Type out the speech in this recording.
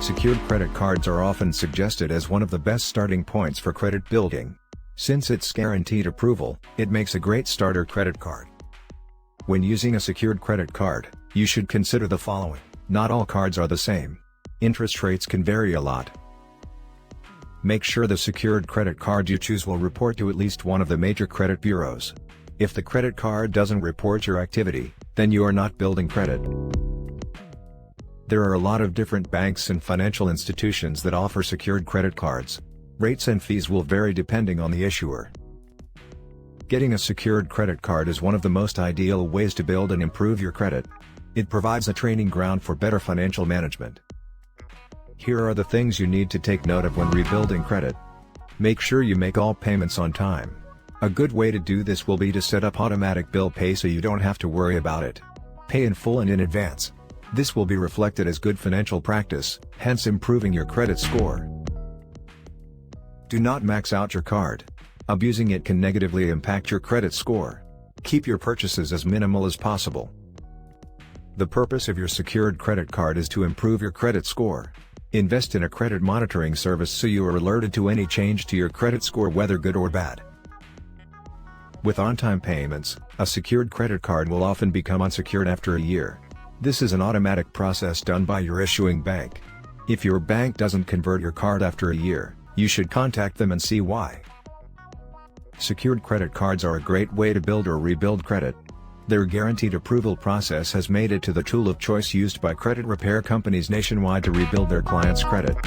Secured credit cards are often suggested as one of the best starting points for credit building. Since it's guaranteed approval, it makes a great starter credit card. When using a secured credit card, you should consider the following. Not all cards are the same. Interest rates can vary a lot. Make sure the secured credit card you choose will report to at least one of the major credit bureaus. If the credit card doesn't report your activity, then you are not building credit. There are a lot of different banks and financial institutions that offer secured credit cards. Rates and fees will vary depending on the issuer. Getting a secured credit card is one of the most ideal ways to build and improve your credit. It provides a training ground for better financial management. Here are the things you need to take note of when rebuilding credit. Make sure you make all payments on time. A good way to do this will be to set up automatic bill pay so you don't have to worry about it. Pay in full and in advance. This will be reflected as good financial practice, hence improving your credit score. Do not max out your card. Abusing it can negatively impact your credit score. Keep your purchases as minimal as possible. The purpose of your secured credit card is to improve your credit score. Invest in a credit monitoring service so you are alerted to any change to your credit score, whether good or bad. With on-time payments, a secured credit card will often become unsecured after a year. This is an automatic process done by your issuing bank. If your bank doesn't convert your card after a year, you should contact them and see why. Secured credit cards are a great way to build or rebuild credit. Their guaranteed approval process has made it to the tool of choice used by credit repair companies nationwide to rebuild their clients' credit.